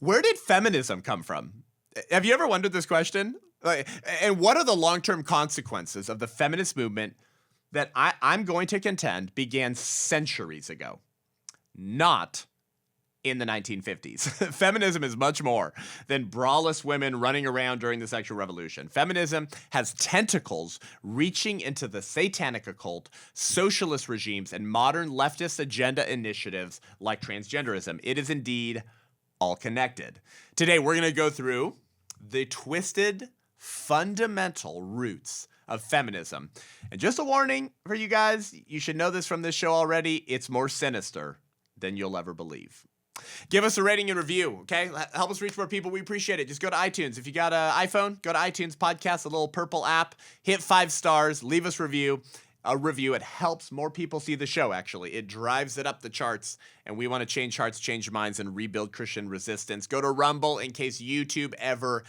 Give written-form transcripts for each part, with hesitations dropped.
Where did feminism come from? Have you ever wondered this question? And what are the long-term consequences of the feminist movement that I'm going to contend began centuries ago, not in the 1950s. Feminism is much more than braless women running around during the sexual revolution. Feminism has tentacles reaching into the satanic occult, socialist regimes, and modern leftist agenda initiatives like transgenderism. It is indeed all connected. Today, we're going to go through the twisted, fundamental roots of feminism. And just a warning for you guys, you should know this from this show already, it's more sinister than you'll ever believe. Give us a rating and review, okay? Help us reach more people. We appreciate it. Just go to iTunes. If you got an iPhone, go to iTunes Podcast, a little purple app. Hit 5 stars. Leave us a review. It helps more people see the show, actually. It drives it up the charts, and we want to change hearts, change minds, and rebuild Christian resistance. Go to Rumble in case YouTube ever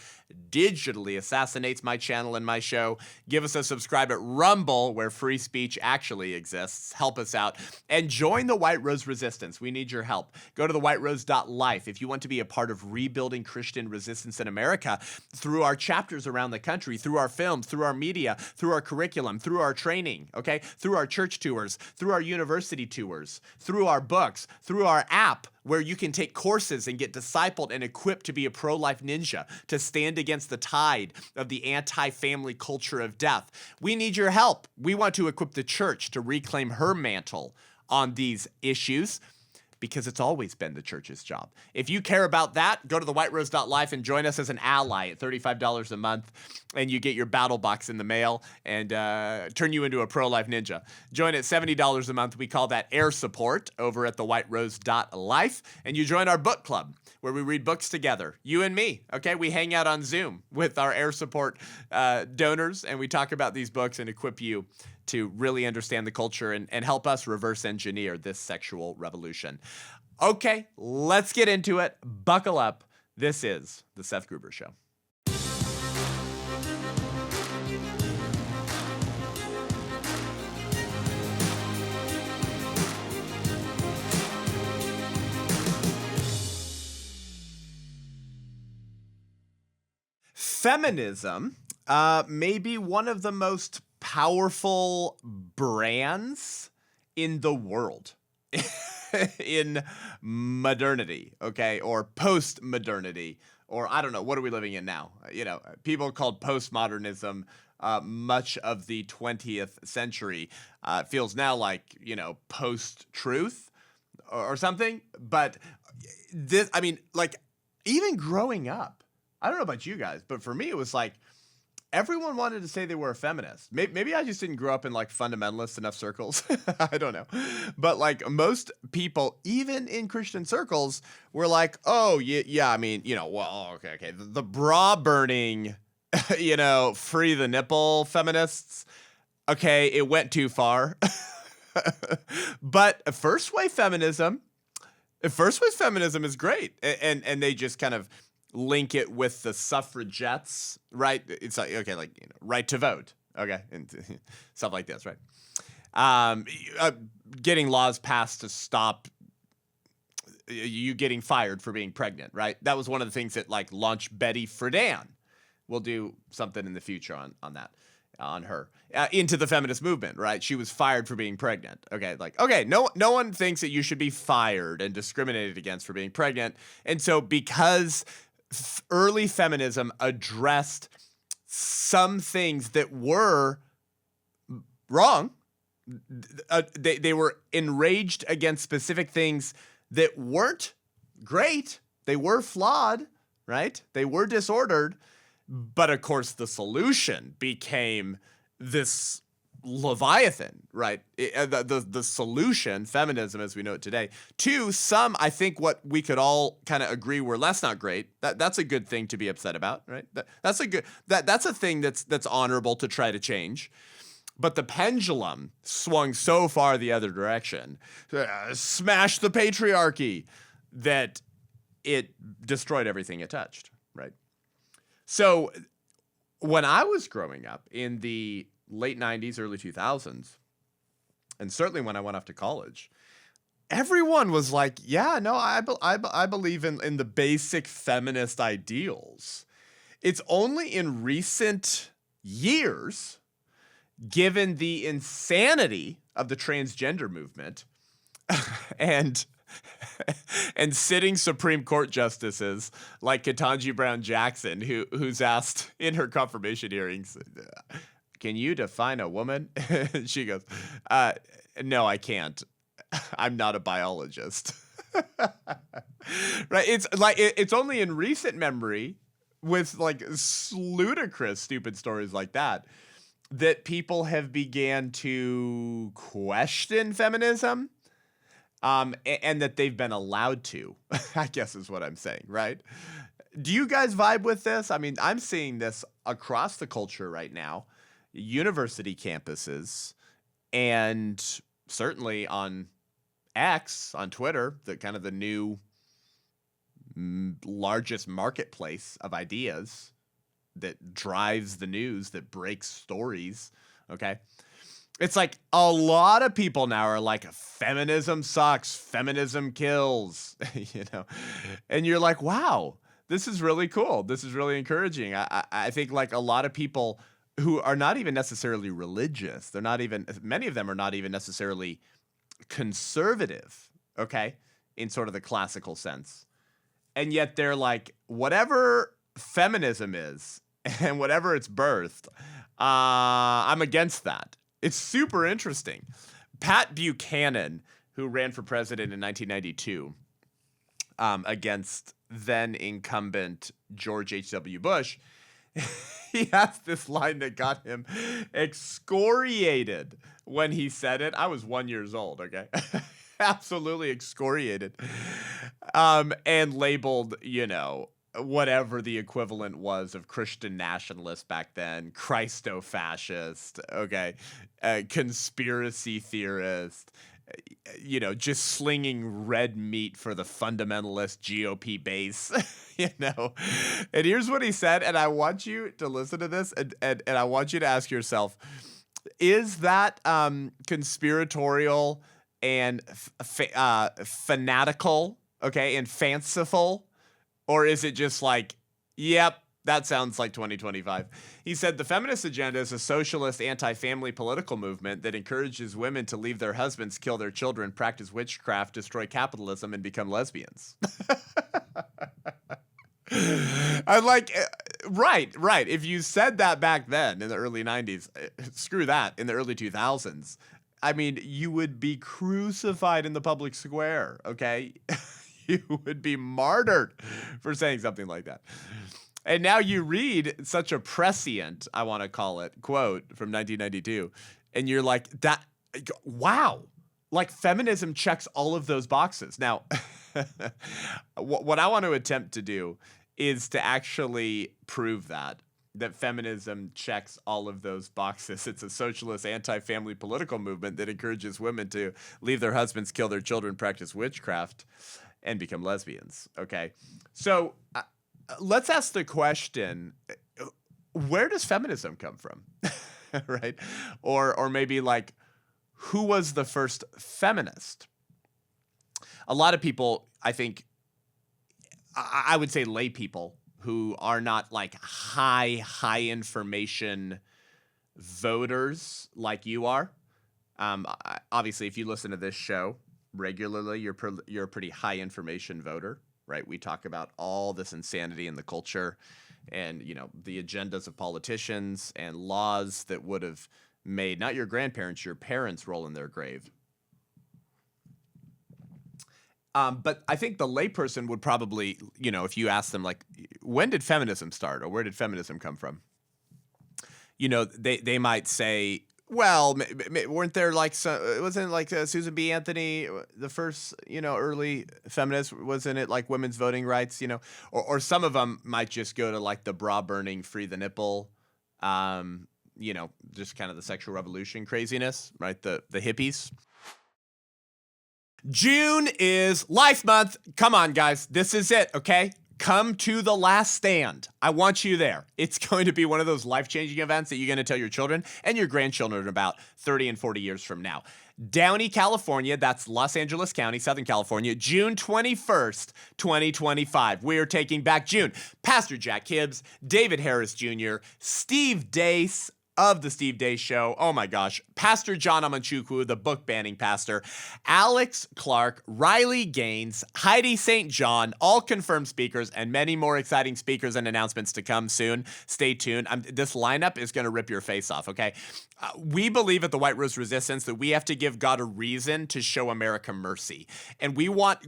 digitally assassinates my channel and my show. Give us a subscribe at Rumble, where free speech actually exists. Help us out. And join the White Rose Resistance. We need your help. Go to thewhiterose.life if you want to be a part of rebuilding Christian resistance in America through our chapters around the country, through our films, through our media, through our curriculum, through our training, okay? Through our church tours, through our university tours, through our books, through our app where you can take courses and get discipled and equipped to be a pro-life ninja, to stand against the tide of the anti-family culture of death. We need your help. We want to equip the church to reclaim her mantle on these issues, because it's always been the church's job. If you care about that, go to thewhiterose.life and join us as an ally at $35 a month, and you get your battle box in the mail and turn you into a pro-life ninja. Join at $70 a month. We call that air support over at thewhiterose.life, and you join our book club where we read books together, you and me, okay? We hang out on Zoom with our air support donors, and we talk about these books and equip you to really understand the culture and help us reverse engineer this sexual revolution. Okay, let's get into it. Buckle up. This is the Seth Gruber Show. Feminism may be one of the most powerful brands in the world in modernity, okay, or post-modernity, or I don't know, what are we living in now? You know, people called postmodernism much of the 20th century. Feels now like, you know, post-truth or something, but this, I mean, like, even growing up, I don't know about you guys, but for me, it was like, everyone wanted to say they were a feminist. Maybe I just didn't grow up in like fundamentalist enough circles. I don't know. But like most people, even in Christian circles, were like, oh, yeah, I mean, you know, well, okay. The bra burning, you know, free the nipple feminists. Okay, it went too far. But first wave feminism is great. And they just kind of link it with the suffragettes, right? It's like, okay, like, you know, right to vote, okay, and stuff like this, right? Getting laws passed to stop you getting fired for being pregnant, right? That was one of the things that like launched Betty Friedan. We'll do something in the future on that, on her, into the feminist movement, right? She was fired for being pregnant. Okay, like, okay, no one thinks that you should be fired and discriminated against for being pregnant, and so because early feminism addressed some things that were wrong. They were enraged against specific things that weren't great. They were flawed, right? They were disordered. But of course, the solution became this Leviathan, right? The solution, feminism as we know it today, to some, I think what we could all kind of agree were less not great. That's a good thing to be upset about, right? That's a thing that's honorable to try to change. But the pendulum swung so far the other direction, smashed the patriarchy, that it destroyed everything it touched, right? So when I was growing up in the late 90s, early 2000s, and certainly when I went off to college, everyone was like, yeah, no, I believe in the basic feminist ideals. It's only in recent years, given the insanity of the transgender movement and sitting Supreme Court justices like Ketanji Brown Jackson, who's asked in her confirmation hearings, can you define a woman? She goes, no, I can't. I'm not a biologist. Right? It's like it's only in recent memory, with like ludicrous, stupid stories like that, that people have began to question feminism, and that they've been allowed to, I guess is what I'm saying, right? Do you guys vibe with this? I mean, I'm seeing this across the culture right now, university campuses, and certainly on X, on Twitter, the kind of the new largest marketplace of ideas that drives the news, that breaks stories, okay? It's like a lot of people now are like, feminism sucks, feminism kills, you know? And you're like, wow, this is really cool. This is really encouraging. I think like a lot of people who are not even necessarily religious, they're not even, many of them are not even necessarily conservative, okay, in sort of the classical sense. And yet they're like, whatever feminism is and whatever it's birthed, I'm against that. It's super interesting. Pat Buchanan, who ran for president in 1992 against then incumbent George H.W. Bush, he has this line that got him excoriated when he said it. I was 1 year old, okay? Absolutely excoriated. And labeled, you know, whatever the equivalent was of Christian nationalist back then, Christo-fascist, okay, conspiracy theorist, you know, just slinging red meat for the fundamentalist GOP base, you know. And here's what he said, and I want you to listen to this, and I want you to ask yourself, is that conspiratorial and fanatical, okay, and fanciful? Or is it just like, yep, that sounds like 2025? He said, the feminist agenda is a socialist, anti-family political movement that encourages women to leave their husbands, kill their children, practice witchcraft, destroy capitalism, and become lesbians. I'm like, right. If you said that back then in the early 90s, screw that, in the early 2000s, I mean, you would be crucified in the public square, okay? You would be martyred for saying something like that. And now you read such a prescient, I want to call it, quote from 1992, and you're like, that, wow, like feminism checks all of those boxes. Now, what I want to attempt to do is to actually prove that feminism checks all of those boxes. It's a socialist, anti-family political movement that encourages women to leave their husbands, kill their children, practice witchcraft, and become lesbians, okay? So let's ask the question, where does feminism come from, right? Or maybe like, who was the first feminist? A lot of people, I think, I would say lay people who are not like high information voters like you are. Obviously, if you listen to this show regularly, you're a pretty high information voter, right? We talk about all this insanity in the culture, and you know, the agendas of politicians and laws that would have made not your grandparents, your parents roll in their grave. But I think the layperson would probably, you know, if you ask them like, when did feminism start, or where did feminism come from? You know, they might say, well, weren't there like wasn't like Susan B. Anthony the first, you know, early feminist? Wasn't it like women's voting rights? You know, or some of them might just go to like the bra burning, free the nipple, you know, just kind of the sexual revolution craziness, right? The hippies. June is Life Month. Come on, guys, this is it. Okay. Come to the last stand. I want you there. It's going to be one of those life-changing events that you're going to tell your children and your grandchildren about 30 and 40 years from now. Downey, California. That's Los Angeles County, Southern California. June 21st, 2025. We are taking back June. Pastor Jack Hibbs, David Harris Jr., Steve Deace of the Steve Deace Show. Oh my gosh. Pastor John Amanchukwu, the book banning pastor. Alex Clark, Riley Gaines, Heidi St. John, all confirmed speakers, and many more exciting speakers and announcements to come soon. Stay tuned. This lineup is going to rip your face off, okay? We believe at the White Rose Resistance that we have to give God a reason to show America mercy. And we want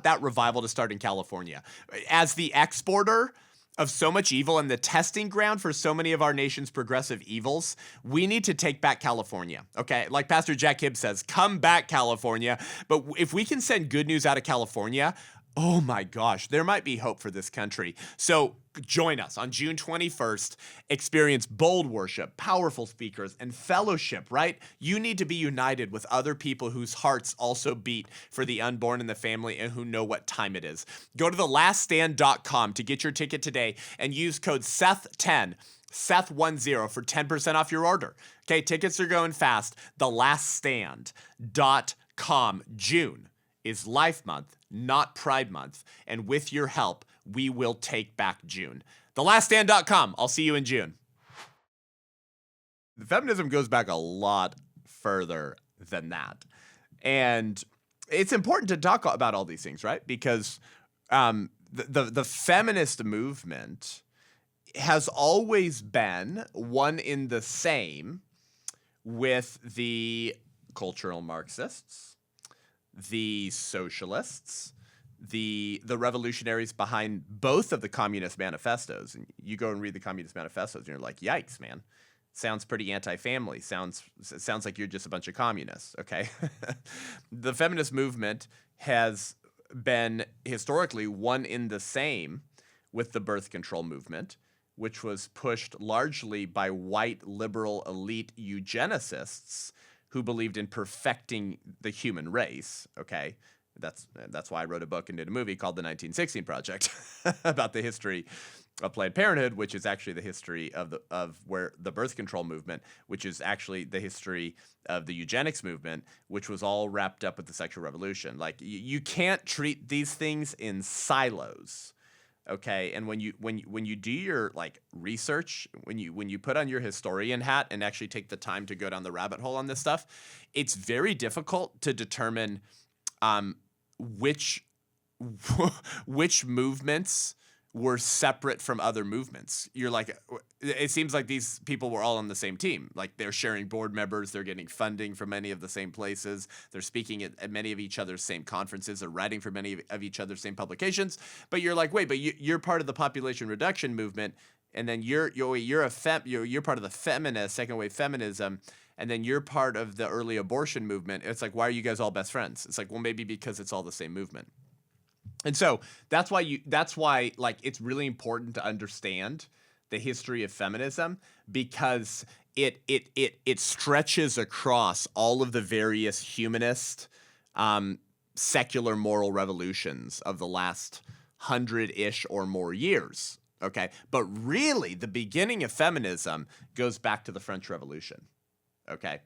that revival to start in California. As the exporter of so much evil and the testing ground for so many of our nation's progressive evils, we need to take back California, okay? Like Pastor Jack Hibbs says, come back, California. But if we can send good news out of California, oh my gosh, there might be hope for this country. So join us on June 21st. Experience bold worship, powerful speakers, and fellowship, right? You need to be united with other people whose hearts also beat for the unborn and the family and who know what time it is. Go to thelaststand.com to get your ticket today and use code SETH10. Seth10 for 10% off your order. Okay, tickets are going fast. Thelaststand.com. June is Life Month, not Pride Month. And with your help, we will take back June. Thelaststand.com. I'll see you in June. The feminism goes back a lot further than that. And it's important to talk about all these things, right? Because the feminist movement has always been one in the same with the cultural Marxists, the socialists, the revolutionaries behind both of the communist manifestos. And you go and read the communist manifestos and you're like, yikes, man. Sounds pretty anti-family. Sounds like you're just a bunch of communists, okay? The feminist movement has been historically one in the same with the birth control movement, which was pushed largely by white liberal elite eugenicists who believed in perfecting the human race, okay? That's why I wrote a book and did a movie called The 1916 Project about the history of Planned Parenthood, which is actually the history of where the birth control movement, which is actually the history of the eugenics movement, which was all wrapped up with the sexual revolution. Like you can't treat these things in silos. Okay, and when you do your like research, when you put on your historian hat and actually take the time to go down the rabbit hole on this stuff, it's very difficult to determine which movements were separate from other movements. You're like, it seems like these people were all on the same team. Like they're sharing board members, they're getting funding from many of the same places, they're speaking at many of each other's same conferences, they're writing for many of each other's same publications. But you're like, wait, but you're part of the population reduction movement, and then you're part of the feminist second wave feminism, and then you're part of the early abortion movement. It's like, why are you guys all best friends? It's like, well, maybe because it's all the same movement. And so that's why like it's really important to understand the history of feminism, because it stretches across all of the various humanist secular moral revolutions of the last 100-ish or more years. Okay, but really the beginning of feminism goes back to the French Revolution. Okay,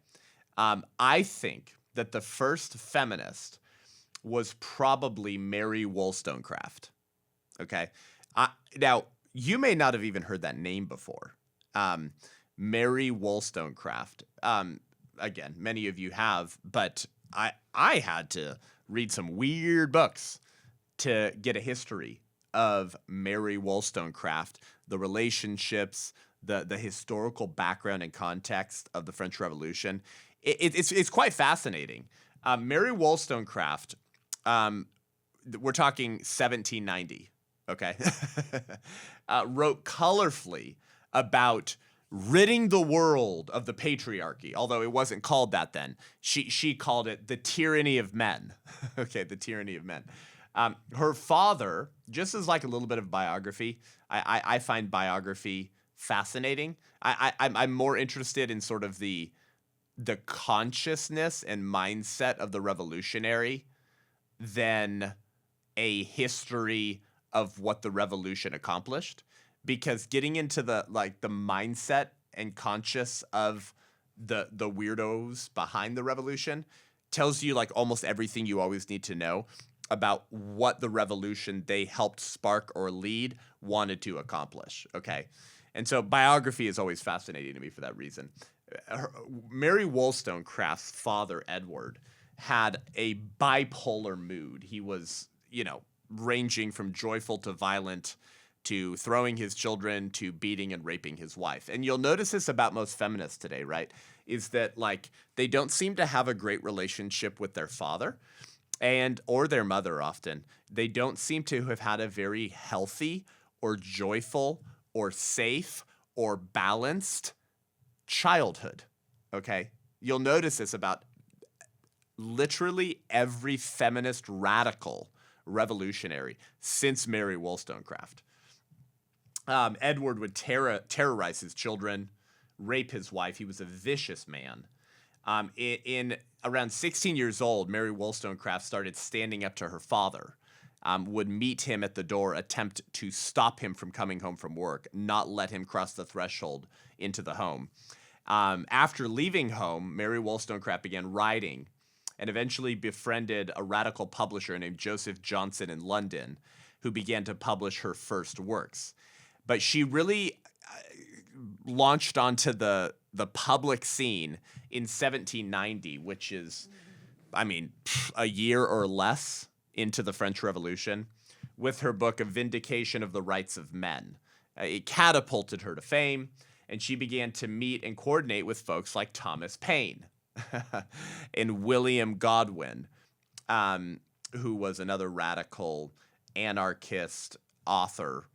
I think that the first feminist was probably Mary Wollstonecraft. Okay. Now, you may not have even heard that name before. Mary Wollstonecraft. Again, many of you have, but I had to read some weird books to get a history of Mary Wollstonecraft, the relationships, the historical background and context of the French Revolution. It's quite fascinating. Mary Wollstonecraft, we're talking 1790, okay, wrote colorfully about ridding the world of the patriarchy, although it wasn't called that then. She called it the tyranny of men, okay, the tyranny of men. Her father, just as like a little bit of biography, I find biography fascinating. I'm more interested in sort of the consciousness and mindset of the revolutionary than a history of what the revolution accomplished, because getting into the mindset and conscious of the weirdos behind the revolution, tells you like almost everything you always need to know about what the revolution they helped spark or lead wanted to accomplish. Okay. And so biography is always fascinating to me for that reason. Mary Wollstonecraft's father, Edward, had a bipolar mood. He was, ranging from joyful to violent, to throwing his children, to beating and raping his wife. And you'll notice this about most feminists today, right? Is that like they don't seem to have a great relationship with their father or their mother often. They don't seem to have had a very healthy or joyful or safe or balanced childhood. Okay? You'll notice this about literally every feminist radical revolutionary since Mary Wollstonecraft. Edward would terrorize his children, rape his wife. He was a vicious man. In around 16 years old, Mary Wollstonecraft started standing up to her father, would meet him at the door, attempt to stop him from coming home from work, not let him cross the threshold into the home. After leaving home, Mary Wollstonecraft began writing and eventually befriended a radical publisher named Joseph Johnson in London, who began to publish her first works. But she really launched onto the public scene in 1790, which is, a year or less into the French Revolution, with her book, A Vindication of the Rights of Men. It catapulted her to fame, and she began to meet and coordinate with folks like Thomas Paine and William Godwin, who was another radical anarchist author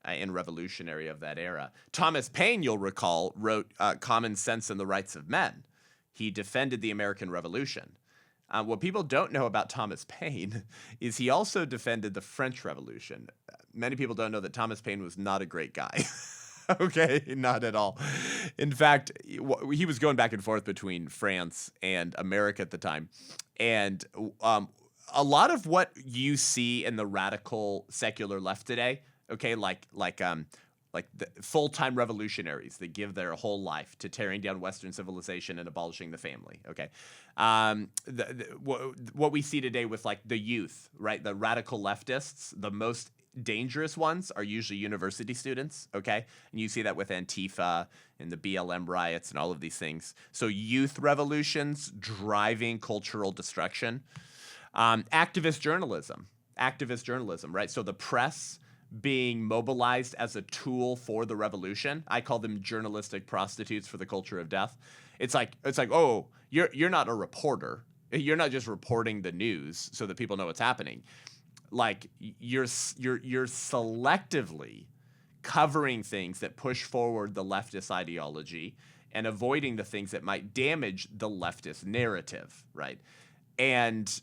and revolutionary of that era. Thomas Paine, you'll recall, wrote Common Sense and the Rights of Men. He defended the American Revolution. What people don't know about Thomas Paine is he also defended the French Revolution. Many people don't know that Thomas Paine was not a great guy. Okay, not at all. In fact, he was going back and forth between France and America at the time. And a lot of what you see in the radical secular left today, okay, like the full-time revolutionaries that give their whole life to tearing down Western civilization and abolishing the family, okay? What we see today with like the youth, right? The radical leftists, the most dangerous ones are usually university students, okay? And you see that with Antifa and the BLM riots and all of these things. So youth revolutions driving cultural destruction. Activist journalism, right? So the press being mobilized as a tool for the revolution. I call them journalistic prostitutes for the culture of death. It's like, oh, you're not a reporter. You're not just reporting the news so that people know what's happening. Like you're selectively covering things that push forward the leftist ideology and avoiding the things that might damage the leftist narrative, right? And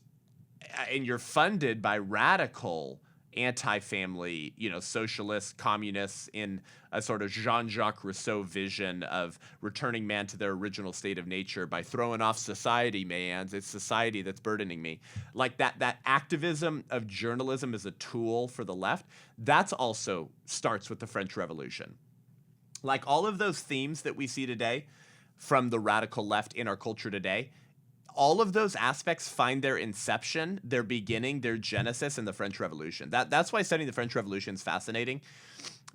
you're funded by radical anti-family, socialists, communists in a sort of Jean-Jacques Rousseau vision of returning man to their original state of nature by throwing off society, man. It's society that's burdening me. Like that activism of journalism as a tool for the left, that's also starts with the French Revolution. Like all of those themes that we see today from the radical left in our culture today, all of those aspects find their inception, their beginning, their genesis in the French Revolution. That's why studying the French Revolution is fascinating,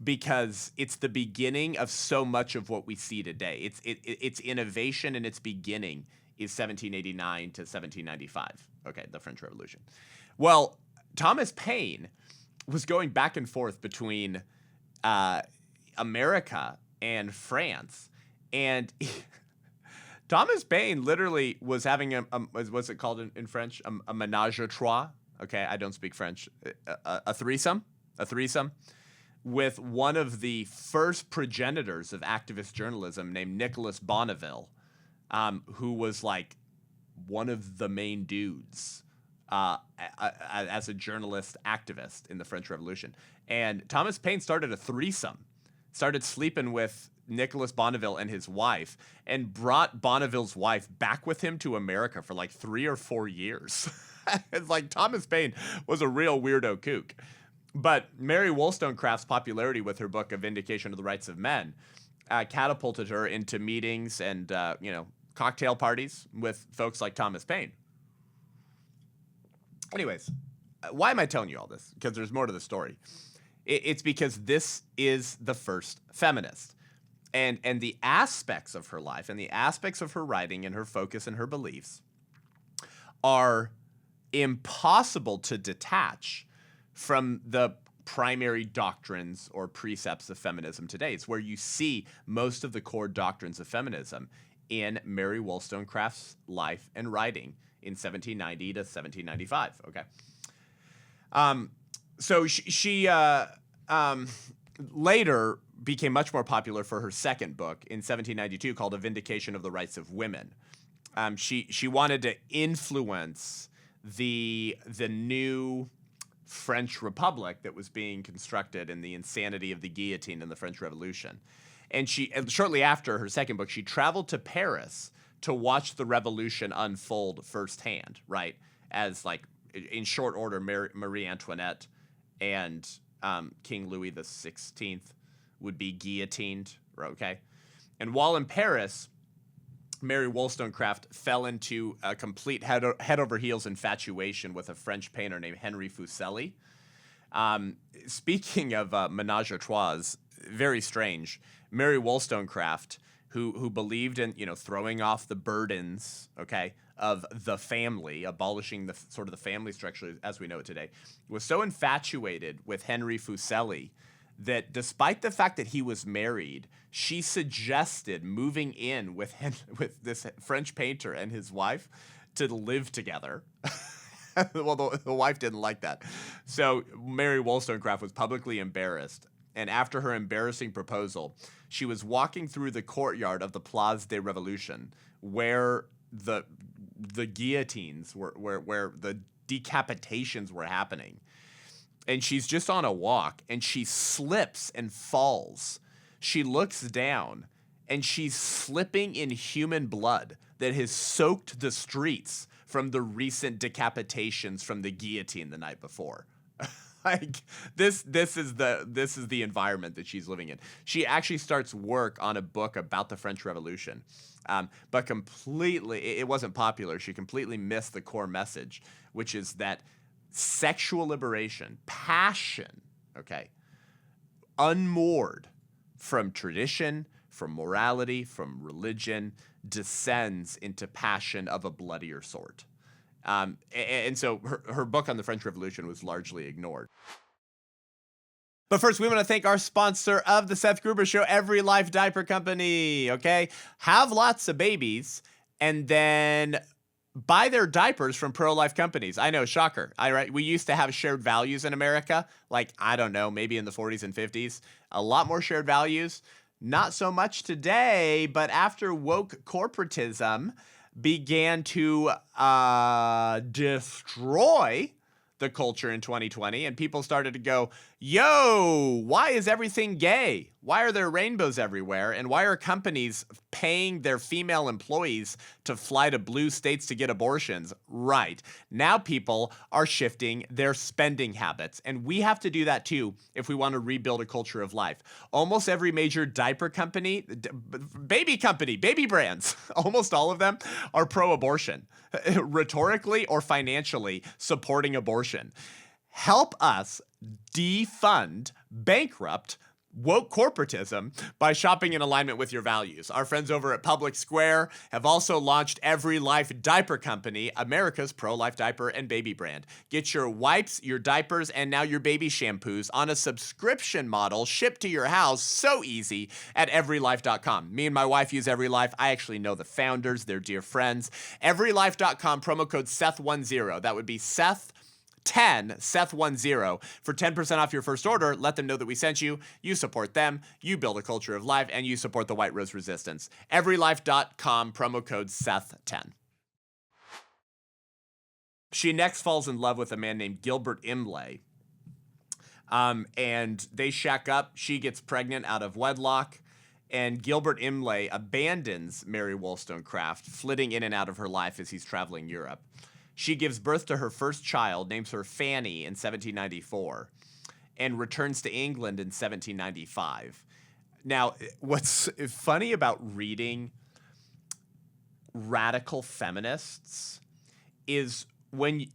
because it's the beginning of so much of what we see today. Its innovation and its beginning is 1789 to 1795. Okay, the French Revolution. Well, Thomas Paine was going back and forth between America and France, and Thomas Paine literally was having what's it called in French? A ménage à trois. Okay, I don't speak French. A threesome with one of the first progenitors of activist journalism named Nicolas Bonneville, who was like one of the main dudes as a journalist activist in the French Revolution. And Thomas Paine started a threesome, started sleeping with Nicolas Bonneville and his wife, and brought Bonneville's wife back with him to America for like 3 or 4 years. It's like Thomas Paine was a real weirdo kook. But Mary Wollstonecraft's popularity with her book, A Vindication of the Rights of Men, catapulted her into meetings and, cocktail parties with folks like Thomas Paine. Anyways, why am I telling you all this? Because there's more to the story. It's because this is the first feminist. And the aspects of her life and the aspects of her writing and her focus and her beliefs are impossible to detach from the primary doctrines or precepts of feminism today. It's where you see most of the core doctrines of feminism in Mary Wollstonecraft's life and writing in 1790 to 1795. Okay. So she later became much more popular for her second book in 1792 called A Vindication of the Rights of Women. She wanted to influence the new French Republic that was being constructed and the insanity of the guillotine in the French Revolution. And shortly after her second book, she traveled to Paris to watch the revolution unfold firsthand, right? As, like, in short order, Marie Antoinette and King Louis XVI would be guillotined, okay? And while in Paris, Mary Wollstonecraft fell into a complete head over heels infatuation with a French painter named Henri Fuseli. Speaking of menage a trois, very strange. Mary Wollstonecraft, who believed in throwing off the burdens, okay, of the family, abolishing the sort of the family structure as we know it today, was so infatuated with Henri Fuseli that despite the fact that he was married, she suggested moving in with this French painter and his wife to live together. Well, the wife didn't like that. So Mary Wollstonecraft was publicly embarrassed. And after her embarrassing proposal, she was walking through the courtyard of the Place de Revolution, where the guillotines were, where the decapitations were happening. And she's just on a walk, and she slips and falls. She looks down, and she's slipping in human blood that has soaked the streets from the recent decapitations from the guillotine the night before. Like this is the environment that she's living in. She actually starts work on a book about the French Revolution, but it wasn't popular. She completely missed the core message, which is that sexual liberation, passion, okay, unmoored from tradition, from morality, from religion, descends into passion of a bloodier sort. And so her book on the French Revolution was largely ignored. But first, we want to thank our sponsor of the Seth Gruber Show, Every Life Diaper Company, okay? Have lots of babies and then buy their diapers from pro-life companies. I know, shocker. We used to have shared values in America, like, I don't know, maybe in the 40s and 50s. A lot more shared values. Not so much today, but after woke corporatism began to destroy the culture in 2020, and people started to go, yo, why is everything gay? Why are there rainbows everywhere? And why are companies paying their female employees to fly to blue states to get abortions? Right. Now people are shifting their spending habits, and we have to do that too if we want to rebuild a culture of life. Almost every major diaper company, baby brands, almost all of them are pro-abortion, rhetorically or financially supporting abortion. Help us defund, bankrupt woke corporatism by shopping in alignment with your values. Our friends over at Public Square have also launched Every Life Diaper Company, America's pro-life diaper and baby brand. Get your wipes, your diapers, and now your baby shampoos on a subscription model shipped to your house so easy at everylife.com. Me and my wife use Every Life. I actually know the founders. They're dear friends. Everylife.com, promo code Seth10. That would be Seth10, Seth10 for 10% off your first order. Let them know that we sent you. You support them. You build a culture of life, and you support the White Rose Resistance. Everylife.com, promo code Seth10. She next falls in love with a man named Gilbert Imlay. And they shack up. She gets pregnant out of wedlock. And Gilbert Imlay abandons Mary Wollstonecraft, flitting in and out of her life as he's traveling Europe. She gives birth to her first child, names her Fanny in 1794, and returns to England in 1795. Now, what's funny about reading radical feminists is when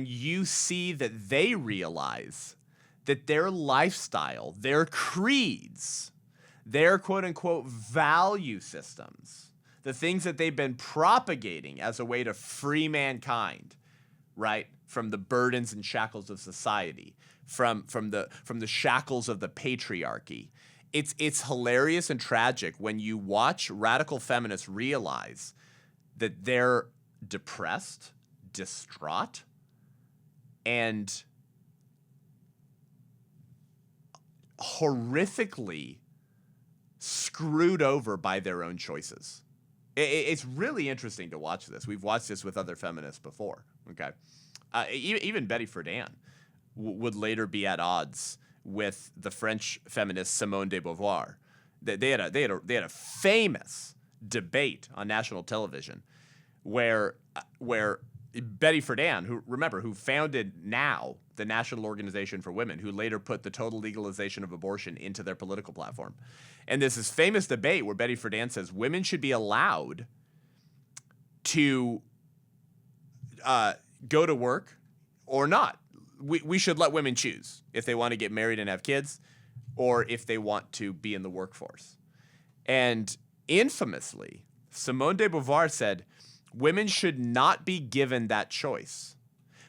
you see that they realize that their lifestyle, their creeds, their quote unquote value systems, the things that they've been propagating as a way to free mankind, right, from the burdens and shackles of society, from the shackles of the patriarchy. It's hilarious and tragic when you watch radical feminists realize that they're depressed, distraught, and horrifically screwed over by their own choices. It's really interesting to watch this. We've watched this with other feminists before. Okay, even Betty Friedan would later be at odds with the French feminist Simone de Beauvoir. They had a famous debate on national television where Betty Friedan, who founded NOW, the National Organization for Women, who later put the total legalization of abortion into their political platform. And there's this famous debate where Betty Friedan says women should be allowed to go to work or not. We should let women choose if they want to get married and have kids or if they want to be in the workforce. And infamously, Simone de Beauvoir said, women should not be given that choice,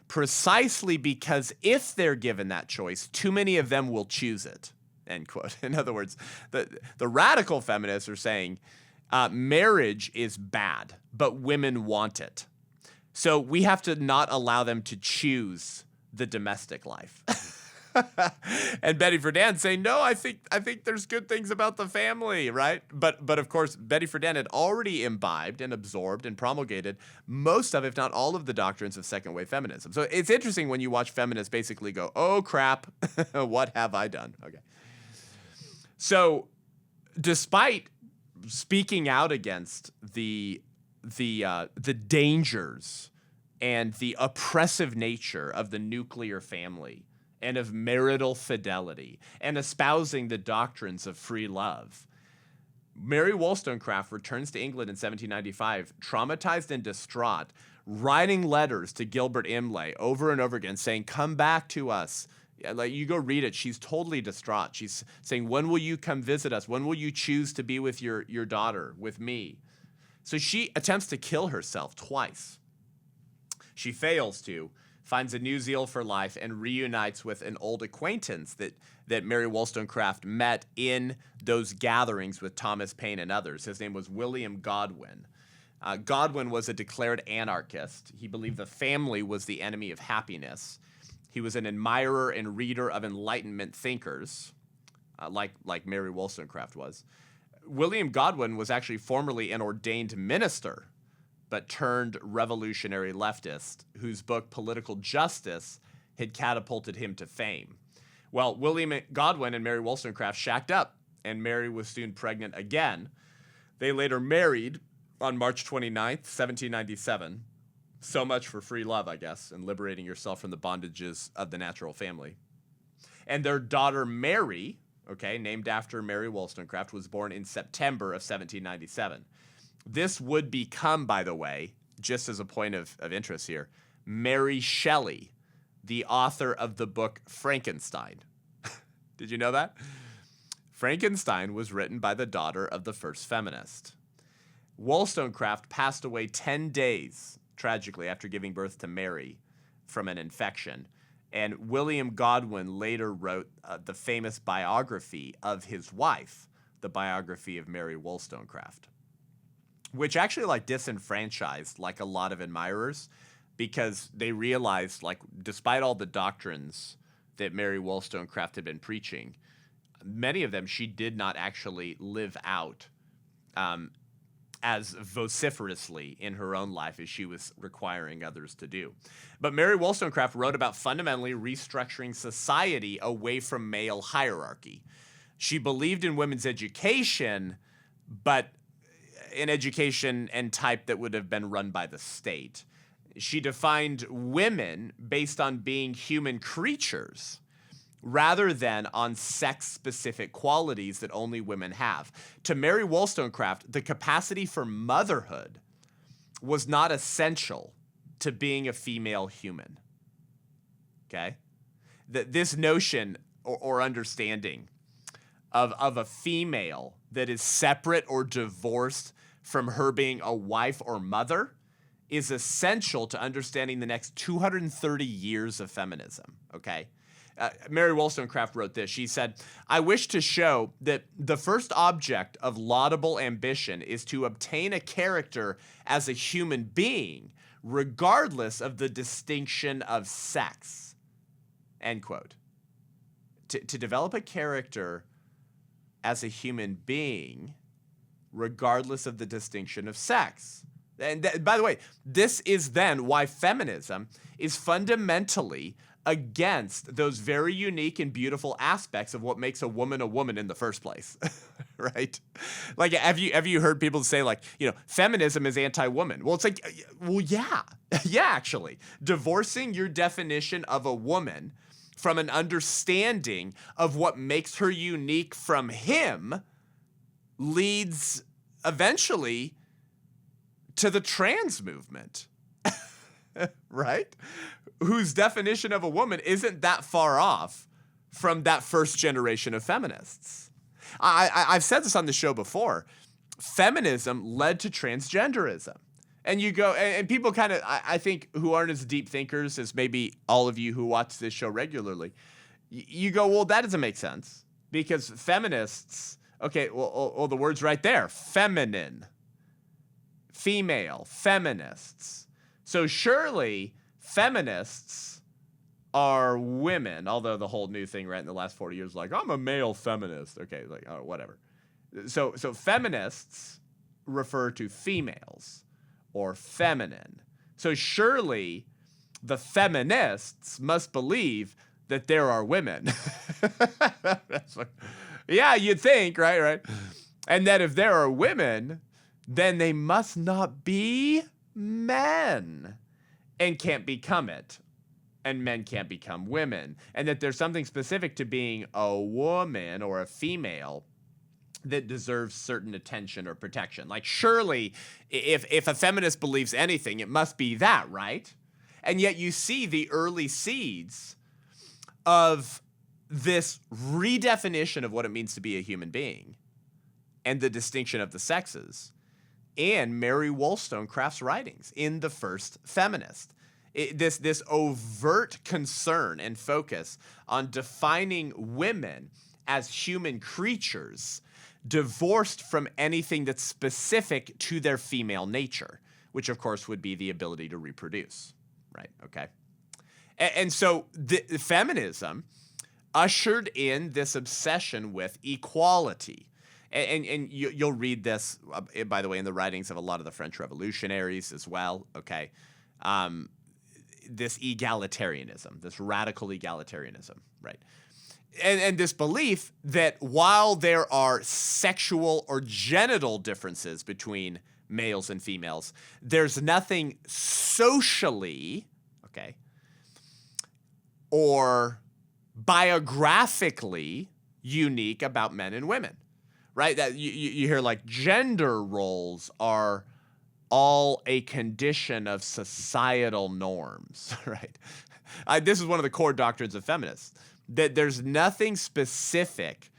precisely because if they're given that choice, too many of them will choose it, end quote. In other words, the radical feminists are saying marriage is bad, but women want it. So we have to not allow them to choose the domestic life. And Betty Friedan saying, no, I think there's good things about the family, right? But of course, Betty Friedan had already imbibed and absorbed and promulgated most of, if not all of the doctrines of second wave feminism. So it's interesting when you watch feminists basically go, oh crap, what have I done? Okay. So despite speaking out against the dangers and the oppressive nature of the nuclear family and of marital fidelity, and espousing the doctrines of free love, Mary Wollstonecraft returns to England in 1795, traumatized and distraught, writing letters to Gilbert Imlay over and over again saying, come back to us. Like, you go read it. She's totally distraught. She's saying, when will you come visit us? When will you choose to be with your daughter, with me? So she attempts to kill herself twice. She fails to, finds a new zeal for life, and reunites with an old acquaintance that Mary Wollstonecraft met in those gatherings with Thomas Paine and others. His name was William Godwin. Godwin was a declared anarchist. He believed the family was the enemy of happiness. He was an admirer and reader of Enlightenment thinkers, like Mary Wollstonecraft was. William Godwin was actually formerly an ordained minister, but turned revolutionary leftist, whose book Political Justice had catapulted him to fame. Well, William Godwin and Mary Wollstonecraft shacked up, and Mary was soon pregnant again. They later married on March 29th, 1797. So much for free love, I guess, and liberating yourself from the bondages of the natural family. And their daughter Mary, named after Mary Wollstonecraft, was born in September of 1797. This would become, by the way, just as a point of interest here, Mary Shelley, the author of the book Frankenstein. Did you know that? Frankenstein was written by the daughter of the first feminist. Wollstonecraft passed away 10 days, tragically, after giving birth to Mary from an infection. And William Godwin later wrote the famous biography of his wife, the biography of Mary Wollstonecraft, which actually disenfranchised a lot of admirers, because they realized, despite all the doctrines that Mary Wollstonecraft had been preaching, many of them she did not actually live out as vociferously in her own life as she was requiring others to do. But Mary Wollstonecraft wrote about fundamentally restructuring society away from male hierarchy. She believed in women's education, but an education and type that would have been run by the state. She defined women based on being human creatures, rather than on sex-specific qualities that only women have. To Mary Wollstonecraft, the capacity for motherhood was not essential to being a female human. Okay? This notion or understanding of a female that is separate or divorced from her being a wife or mother is essential to understanding the next 230 years of feminism, okay? Mary Wollstonecraft wrote this. She said, "I wish to show that the first object of laudable ambition is to obtain a character as a human being, regardless of the distinction of sex." End quote. To develop a character as a human being, regardless of the distinction of sex. And by the way, this is then why feminism is fundamentally against those very unique and beautiful aspects of what makes a woman in the first place, right? Like, have you heard people say, like, feminism is anti-woman? Well, it's like, well, yeah, actually. Divorcing your definition of a woman from an understanding of what makes her unique from him leads eventually to the trans movement, right? Whose definition of a woman isn't that far off from that first generation of feminists. I've said this on the show before. Feminism led to transgenderism. And you go, and people kind of, I think, who aren't as deep thinkers as maybe all of you who watch this show regularly, you go, well, that doesn't make sense. Because feminists, okay, well, the word's right there. Feminine. Female. Feminists. So surely feminists are women, although the whole new thing right in the last 40 years is like, I'm a male feminist. Okay, like, oh, whatever. So feminists refer to females or feminine. So surely the feminists must believe that there are women. That's what, yeah, you'd think, right? And that if there are women, then they must not be men and can't become it. And men can't become women. And that there's something specific to being a woman or a female that deserves certain attention or protection. Like, surely, if a feminist believes anything, it must be that, right? And yet you see the early seeds of this redefinition of what it means to be a human being and the distinction of the sexes in Mary Wollstonecraft's writings in the first Feminist. This overt concern and focus on defining women as human creatures divorced from anything that's specific to their female nature, which of course would be the ability to reproduce, right? Okay. And so the feminism ushered in this obsession with equality. And you'll read this, by the way, in the writings of a lot of the French revolutionaries as well, okay? This egalitarianism, this radical egalitarianism, right? And this belief that while there are sexual or genital differences between males and females, there's nothing socially, okay, or biographically unique about men and women, right? That you hear like gender roles are all a condition of societal norms, right? This is one of the core doctrines of feminists, that there's nothing specific.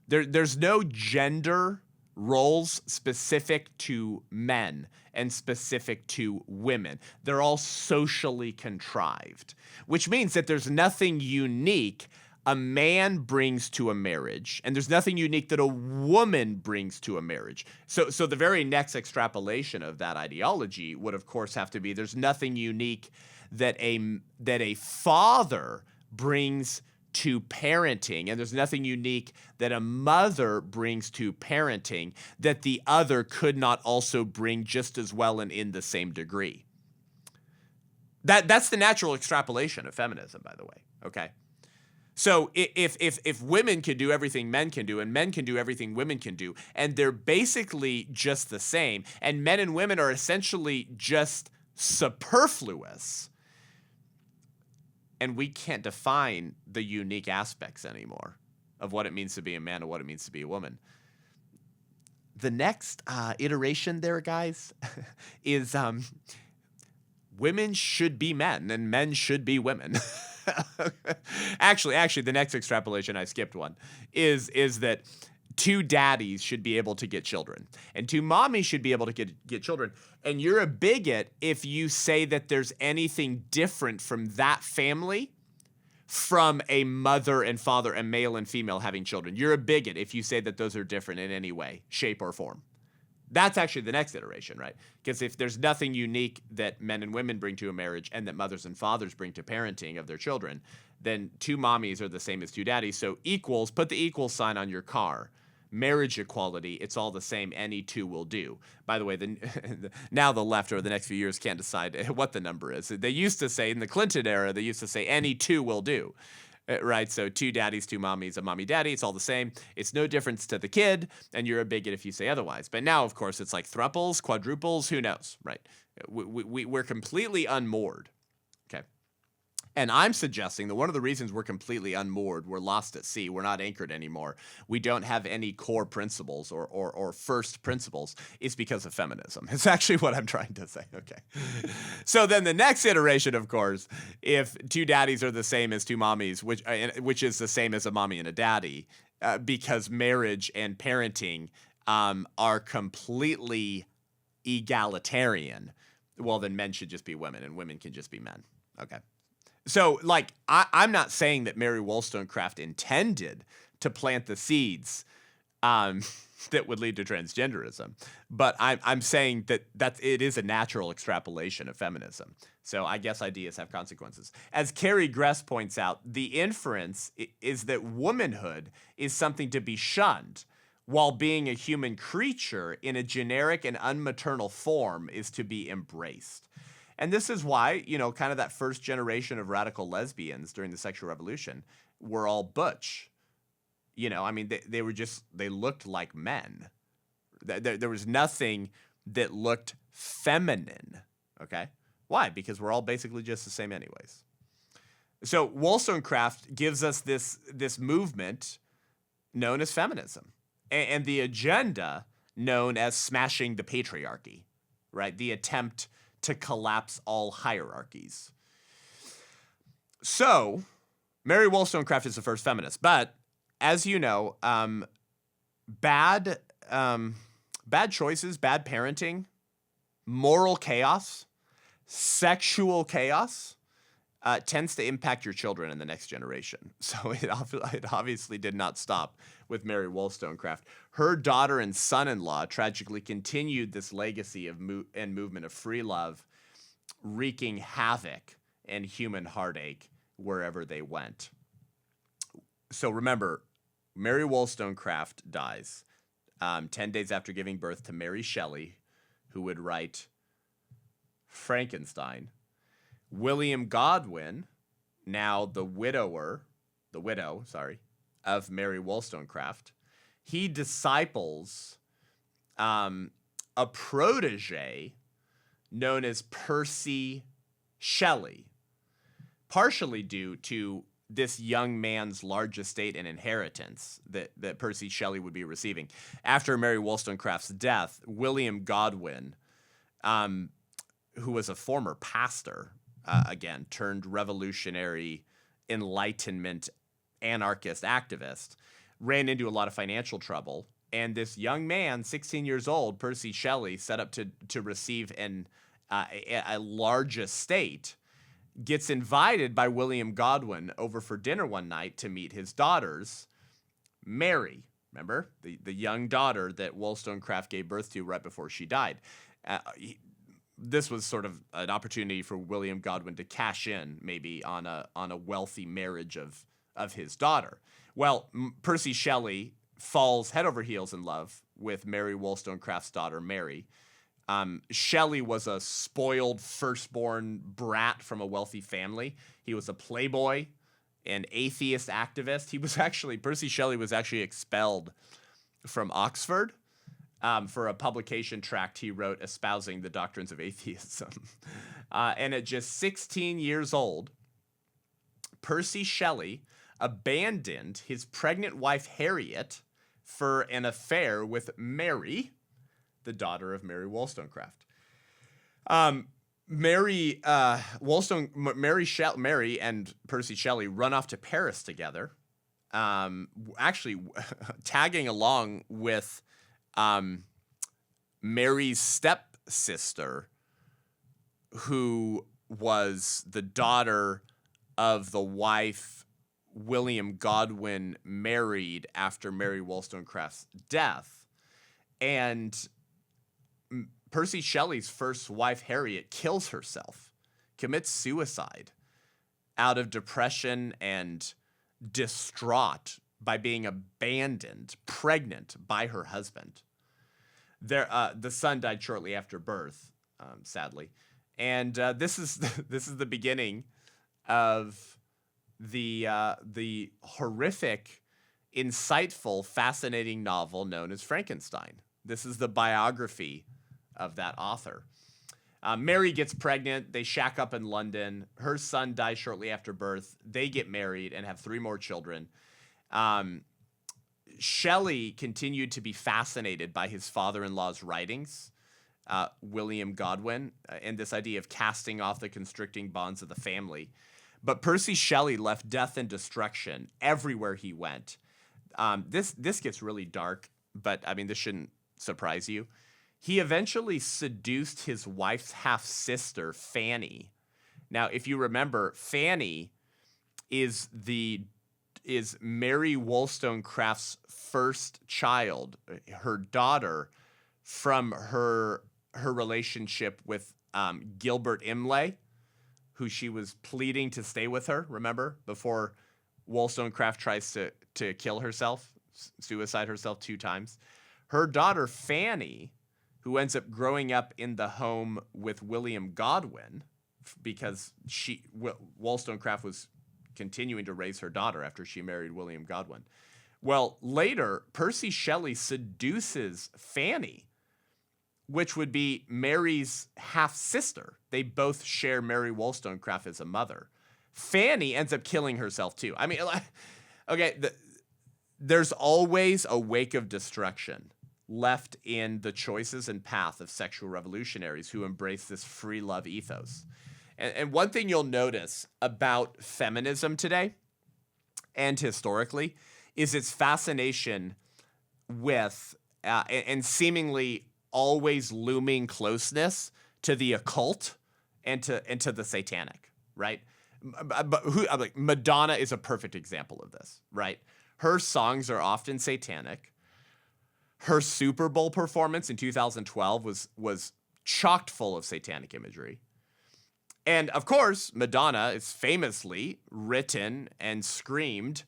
There's no gender roles specific to men and specific to women. They're all socially contrived, which means that there's nothing unique a man brings to a marriage, and there's nothing unique that a woman brings to a marriage. So the very next extrapolation of that ideology would, of course, have to be there's nothing unique that a father brings to parenting, and there's nothing unique that a mother brings to parenting that the other could not also bring just as well and in the same degree. That's the natural extrapolation of feminism, by the way, okay? So if women can do everything men can do and men can do everything women can do, and they're basically just the same, and men and women are essentially just superfluous, and we can't define the unique aspects anymore of what it means to be a man and what it means to be a woman. The next iteration there, guys, is women should be men and men should be women. Actually, the next extrapolation, I skipped one, is that two daddies should be able to get children and two mommies should be able to get children. And you're a bigot if you say that there's anything different from that family from a mother and father, a male and female having children. You're a bigot if you say that those are different in any way, shape, or form. That's actually the next iteration, right? Because if there's nothing unique that men and women bring to a marriage and that mothers and fathers bring to parenting of their children, then two mommies are the same as two daddies. So equals, put the equal sign on your car. Marriage equality, it's all the same. Any two will do. By the way, now the left over the next few years can't decide what the number is. They used to say, in the Clinton era, they used to say any two will do. Right, so two daddies, two mommies, a mommy daddy, it's all the same. It's no difference to the kid, and you're a bigot if you say otherwise. But now, of course, it's like thruples, quadruples, who knows, right? We're completely unmoored, okay? And I'm suggesting that one of the reasons we're completely unmoored, we're lost at sea, we're not anchored anymore, we don't have any core principles or first principles, is because of feminism. It's actually what I'm trying to say, okay? So then the next iteration, of course, if two daddies are the same as two mommies, which is the same as a mommy and a daddy, because marriage and parenting are completely egalitarian, well, then men should just be women and women can just be men, okay? So, like, I'm not saying that Mary Wollstonecraft intended to plant the seeds that would lead to transgenderism, but I'm saying that it is a natural extrapolation of feminism. So I guess ideas have consequences. As Carrie Gress points out, the inference is that womanhood is something to be shunned, while being a human creature in a generic and unmaternal form is to be embraced. And this is why, kind of that first generation of radical lesbians during the sexual revolution were all butch. They looked like men. There was nothing that looked feminine, okay? Why? Because we're all basically just the same anyways. So Wollstonecraft gives us this movement known as feminism and the agenda known as smashing the patriarchy, right? The attempt to collapse all hierarchies. So, Mary Wollstonecraft is the first feminist, but as you know, bad choices, bad parenting, moral chaos, sexual chaos tends to impact your children in the next generation. So it obviously did not stop with Mary Wollstonecraft. Her daughter and son-in-law tragically continued this legacy of and movement of free love, wreaking havoc and human heartache wherever they went. So remember, Mary Wollstonecraft dies 10 days after giving birth to Mary Shelley, who would write Frankenstein. William Godwin, now the widow of Mary Wollstonecraft, he disciples a protege known as Percy Shelley, partially due to this young man's large estate and inheritance that Percy Shelley would be receiving. After Mary Wollstonecraft's death, William Godwin, who was a former pastor, again, turned revolutionary, Enlightenment, anarchist activist, ran into a lot of financial trouble. And this young man, 16 years old, Percy Shelley, set up to receive a large estate, gets invited by William Godwin over for dinner one night to meet his daughters, Mary, remember, the young daughter that Wollstonecraft gave birth to right before she died. This was sort of an opportunity for William Godwin to cash in maybe on a wealthy marriage of his daughter. Well, Percy Shelley falls head over heels in love with Mary Wollstonecraft's daughter, Mary. Shelley was a spoiled firstborn brat from a wealthy family. He was a playboy, an atheist activist. Percy Shelley was actually expelled from Oxford for a publication tract he wrote espousing the doctrines of atheism. And at just 16 years old, Percy Shelley abandoned his pregnant wife Harriet for an affair with Mary, the daughter of Mary Wollstonecraft. Mary and Percy Shelley run off to Paris together, actually tagging along with Mary's stepsister, who was the daughter of the wife William Godwin married after Mary Wollstonecraft's death. And Percy Shelley's first wife, Harriet, kills herself, commits suicide out of depression and distraught by being abandoned, pregnant by her husband. The son died shortly after birth, sadly. And this is the beginning of the horrific, insightful, fascinating novel known as Frankenstein. This is the biography of that author. Mary gets pregnant. They shack up in London. Her son dies shortly after birth. They get married and have 3 more children. Shelley continued to be fascinated by his father-in-law's writings, William Godwin, and this idea of casting off the constricting bonds of the family. But Percy Shelley left death and destruction everywhere he went. This gets really dark, but I mean, this shouldn't surprise you. He eventually seduced his wife's half-sister, Fanny. Now, if you remember, Fanny is Mary Wollstonecraft's first child, her daughter, from her relationship with Gilbert Imlay, who she was pleading to stay with her, remember? Before Wollstonecraft tries to kill herself, suicide herself 2 times. Her daughter, Fanny, who ends up growing up in the home with William Godwin, because Wollstonecraft was continuing to raise her daughter after she married William Godwin. Well, later, Percy Shelley seduces Fanny, which would be Mary's half-sister. They both share Mary Wollstonecraft as a mother. Fanny ends up killing herself too. I mean, okay, there's always a wake of destruction left in the choices and path of sexual revolutionaries who embrace this free love ethos. And one thing you'll notice about feminism today and historically is its fascination with and seemingly always looming closeness to the occult and to the satanic, right? But Madonna is a perfect example of this, right? Her songs are often satanic. Her Super Bowl performance in 2012 was chocked full of satanic imagery. And of course, Madonna is famously written and screamed,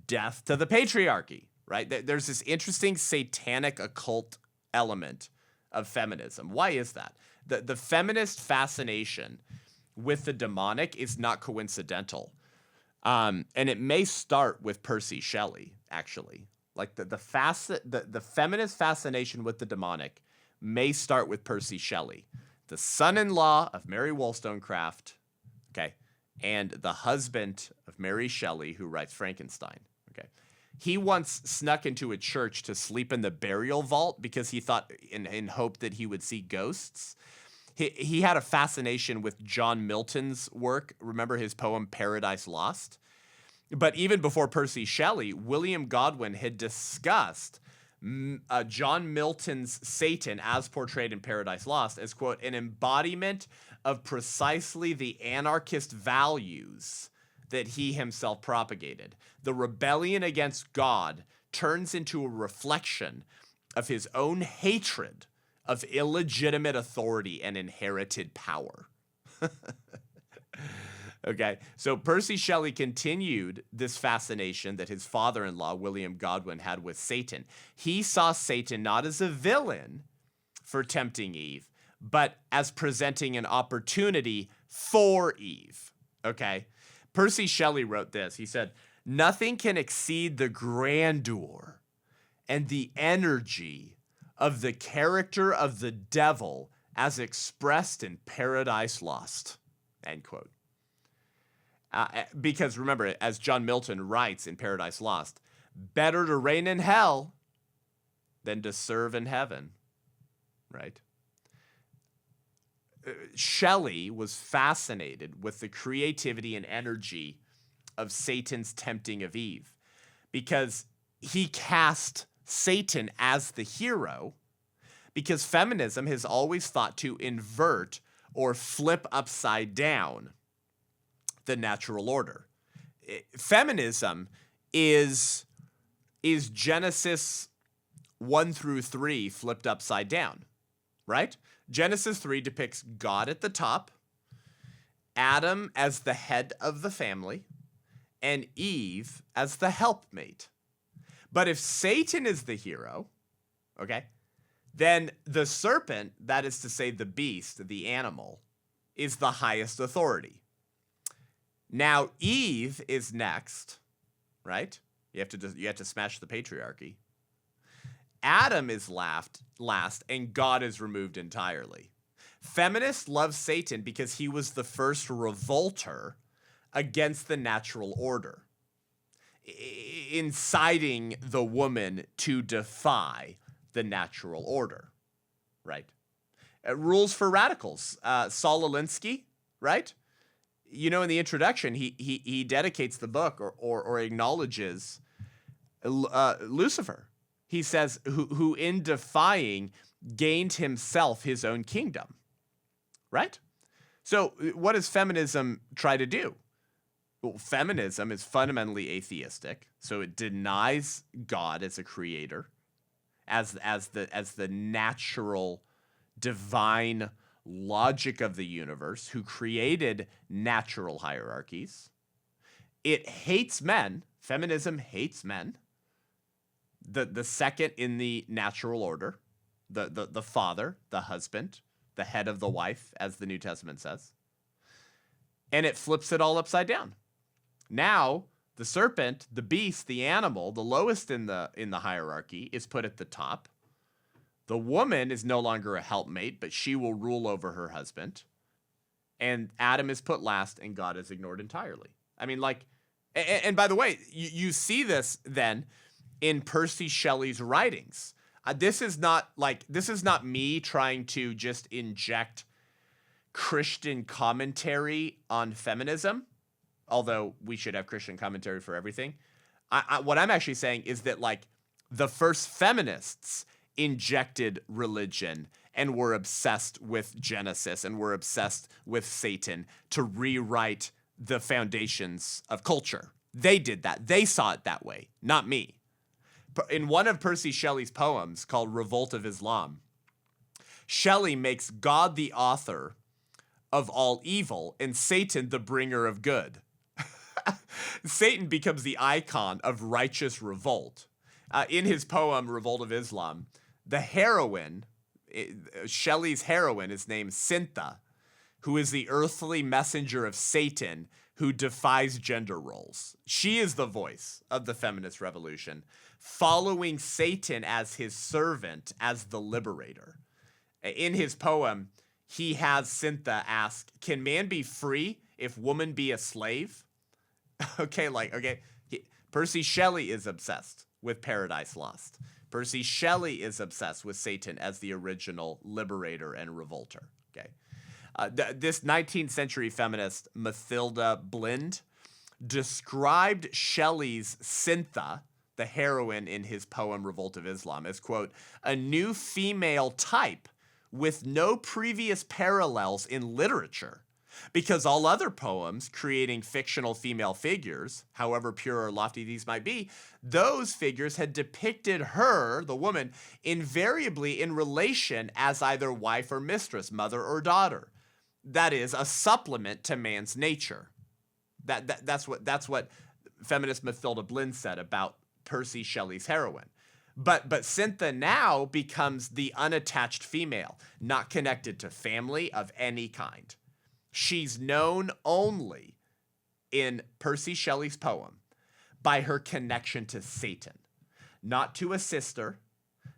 "Death to the patriarchy," right? There's this interesting satanic occult element of feminism. Why is that? The feminist fascination with the demonic is not coincidental. And it may start with Percy Shelley, actually. Like the feminist fascination with the demonic may start with Percy Shelley, the son-in-law of Mary Wollstonecraft, okay, and the husband of Mary Shelley, who writes Frankenstein, okay. He once snuck into a church to sleep in the burial vault because he thought, in hope that he would see ghosts. He had a fascination with John Milton's work. Remember his poem Paradise Lost? But even before Percy Shelley, William Godwin had discussed John Milton's Satan, as portrayed in Paradise Lost, as, quote, an embodiment of precisely the anarchist values that he himself propagated. The rebellion against God turns into a reflection of his own hatred of illegitimate authority and inherited power. Okay, so Percy Shelley continued this fascination that his father-in-law, William Godwin, had with Satan. He saw Satan not as a villain for tempting Eve, but as presenting an opportunity for Eve, okay? Percy Shelley wrote this. He said, "Nothing can exceed the grandeur and the energy of the character of the devil as expressed in Paradise Lost," end quote. Because remember, as John Milton writes in Paradise Lost, better to reign in hell than to serve in heaven, right? Shelley was fascinated with the creativity and energy of Satan's tempting of Eve because he cast Satan as the hero, because feminism has always thought to invert or flip upside down the natural order. Feminism is Genesis 1 through 3 flipped upside down, right? Genesis 3 depicts God at the top, Adam as the head of the family, and Eve as the helpmate. But if Satan is the hero, okay, then the serpent, that is to say the beast, the animal, is the highest authority. Now Eve is next, right? You have to smash the patriarchy. Adam is last, and God is removed entirely. Feminists love Satan because he was the first revolter against the natural order, inciting the woman to defy the natural order, right? Rules for radicals. Saul Alinsky, right? You know, in the introduction, he dedicates the book or acknowledges Lucifer. He says, who in defying gained himself his own kingdom, right? So what does feminism try to do? Well, feminism is fundamentally atheistic, so it denies God as a creator, as the natural, divine logic of the universe, who created natural hierarchies. It hates men. Feminism hates men. The second in the natural order, the father, the husband, the head of the wife, as the New Testament says. And it flips it all upside down. Now, the serpent, the beast, the animal, the lowest in the hierarchy, is put at the top. The woman is no longer a helpmate, but she will rule over her husband. And Adam is put last, and God is ignored entirely. I mean, like, and by the way, you see this then in Percy Shelley's writings. This is not me trying to just inject Christian commentary on feminism, although we should have Christian commentary for everything. What I'm actually saying is that, like, the first feminists injected religion and were obsessed with Genesis and were obsessed with Satan to rewrite the foundations of culture. They did that. They saw it that way, not me. In one of Percy Shelley's poems called Revolt of Islam, Shelley makes God the author of all evil and Satan the bringer of good. Satan becomes the icon of righteous revolt. In his poem Revolt of Islam, the heroine, Shelley's heroine, is named Sintha, who is the earthly messenger of Satan who defies gender roles. She is the voice of the feminist revolution, following Satan as his servant, as the liberator. In his poem, he has Sintha ask, can man be free if woman be a slave? Percy Shelley is obsessed with Paradise Lost. Percy Shelley is obsessed with Satan as the original liberator and revolter. Okay. This 19th century feminist, Mathilda Blind, described Shelley's Sintha, the heroine in his poem Revolt of Islam, as, quote, a new female type with no previous parallels in literature, because all other poems creating fictional female figures, however pure or lofty these might be, those figures had depicted her, the woman, invariably in relation as either wife or mistress, mother or daughter. That is, a supplement to man's nature. That's what feminist Mathilda Blind said about Percy Shelley's heroine. But Sintha now becomes the unattached female, not connected to family of any kind. She's known only in Percy Shelley's poem by her connection to Satan, not to a sister,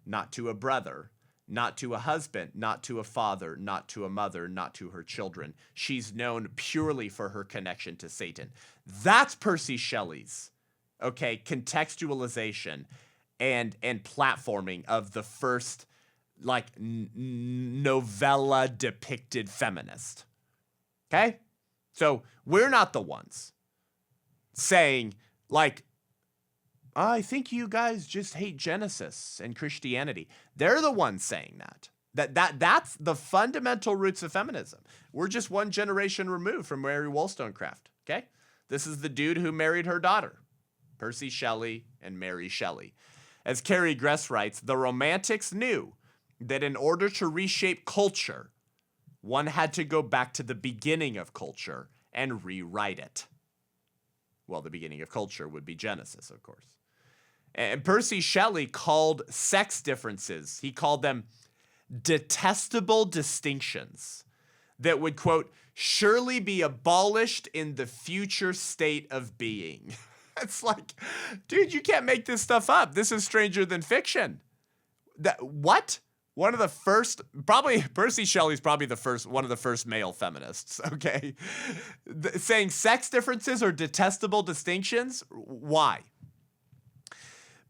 not to a brother, not to a husband, not to a father, not to a mother, not to her children. She's known purely for her connection to Satan. That's Percy Shelley's, okay, contextualization and platforming of the first like novella depicted feminist. Okay? So we're not the ones saying like, I think you guys just hate Genesis and Christianity. They're the ones saying that. That's the fundamental roots of feminism. We're just one generation removed from Mary Wollstonecraft, okay? This is the dude who married her daughter, Percy Shelley and Mary Shelley. As Carrie Gress writes, the Romantics knew that in order to reshape culture, one had to go back to the beginning of culture and rewrite it. Well, the beginning of culture would be Genesis, of course. And Percy Shelley called sex differences, he called them detestable distinctions that would, quote, surely be abolished in the future state of being. It's like, dude, you can't make this stuff up. This is stranger than fiction. What? One of the first, probably Percy Shelley's probably one of the first male feminists, okay? Saying sex differences are detestable distinctions. Why?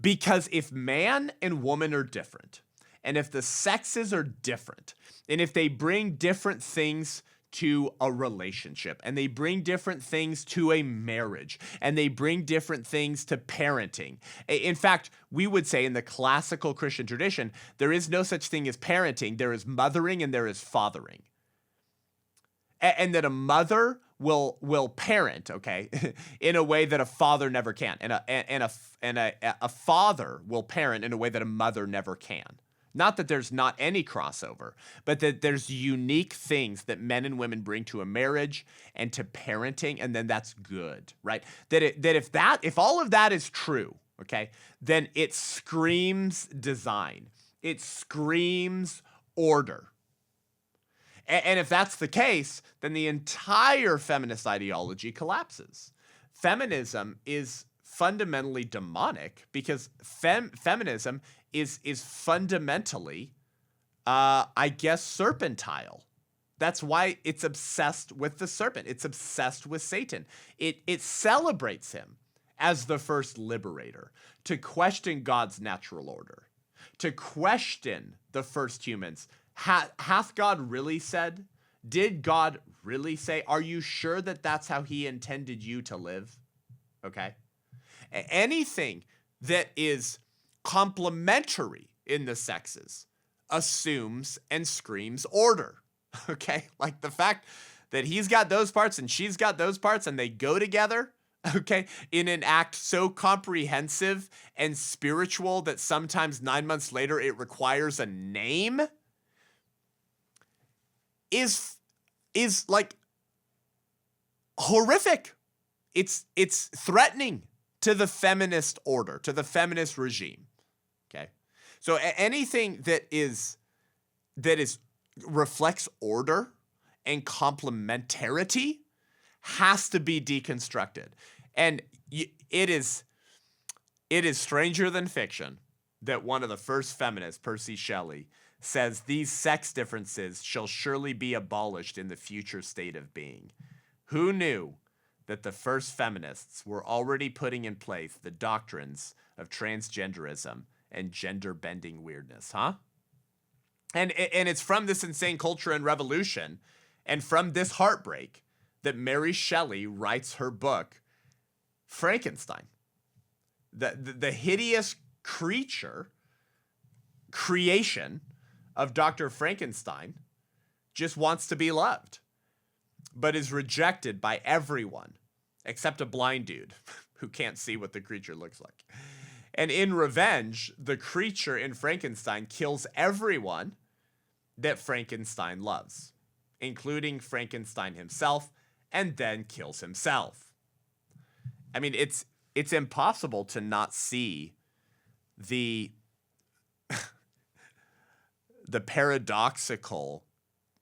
Because if man and woman are different, and if the sexes are different, and if they bring different things to a relationship, and they bring different things to a marriage, and they bring different things to parenting. In fact, we would say in the classical Christian tradition, there is no such thing as parenting. There is mothering and there is fathering. And that a mother will parent, okay, in a way that a father never can, and a father will parent in a way that a mother never can. Not that there's not any crossover, but that there's unique things that men and women bring to a marriage and to parenting, and then that's good, right? If all of that is true, okay, then it screams design. It screams order. And if that's the case, then the entire feminist ideology collapses. Feminism is fundamentally demonic because feminism is fundamentally, I guess, serpentile. That's why it's obsessed with the serpent. It's obsessed with Satan. It celebrates him as the first liberator, to question God's natural order, to question the first humans. Hath God really said? Did God really say? Are you sure that that's how he intended you to live? Okay. Anything that is complementary in the sexes assumes and screams order. Okay. Like the fact that he's got those parts and she's got those parts and they go together, okay, in an act so comprehensive and spiritual that sometimes 9 months later it requires a name, is like horrific. It's threatening to the feminist order, to the feminist regime. Okay. So anything that reflects order and complementarity has to be deconstructed. And it is stranger than fiction that one of the first feminists, Percy Shelley, says these sex differences shall surely be abolished in the future state of being. Who knew that the first feminists were already putting in place the doctrines of transgenderism and gender-bending weirdness, huh? And it's from this insane culture and revolution and from this heartbreak that Mary Shelley writes her book, Frankenstein. The hideous creation of Dr. Frankenstein just wants to be loved, but is rejected by everyone except a blind dude who can't see what the creature looks like. And in revenge, the creature in Frankenstein kills everyone that Frankenstein loves, including Frankenstein himself, and then kills himself. I mean, it's impossible to not see the paradoxical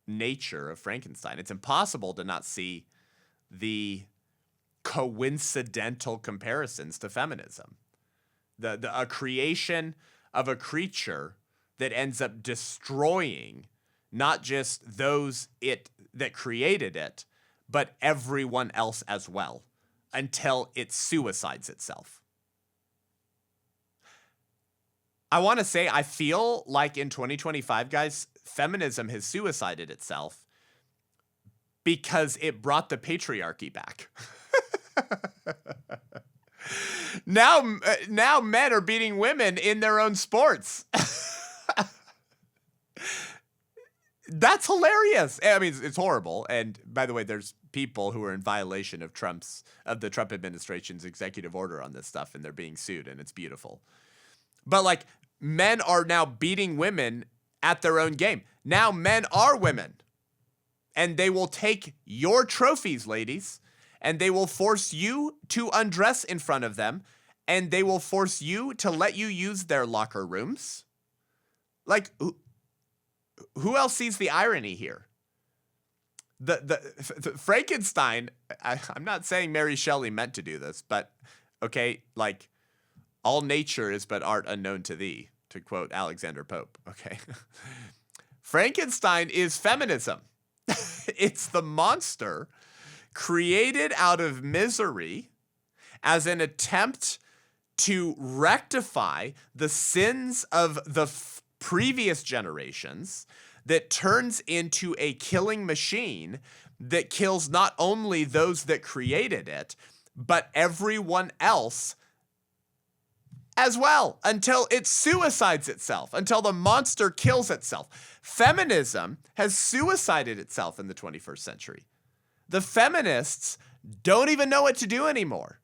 nature of Frankenstein. It's impossible to not see the coincidental comparisons to feminism. A creation of a creature that ends up destroying not just those that created it, but everyone else as well, until it suicides itself. I want to say, I feel like in 2025, guys, feminism has suicided itself because it brought the patriarchy back. Now men are beating women in their own sports. That's hilarious. I mean, it's horrible. And by the way, there's people who are in violation of the Trump administration's executive order on this stuff, and they're being sued, and it's beautiful. But like, men are now beating women at their own game. Now men are women, and they will take your trophies, ladies, and they will force you to undress in front of them, and they will force you to let you use their locker rooms. Like, who else sees the irony here? The Frankenstein, I'm not saying Mary Shelley meant to do this, but okay, like, all nature is but art unknown to thee, to quote Alexander Pope, okay? Frankenstein is feminism. It's the monster created out of misery as an attempt to rectify the sins of the previous generations, that turns into a killing machine that kills not only those that created it, but everyone else as well, until it suicides itself, until the monster kills itself. Feminism has suicided itself in the 21st century. The feminists don't even know what to do anymore,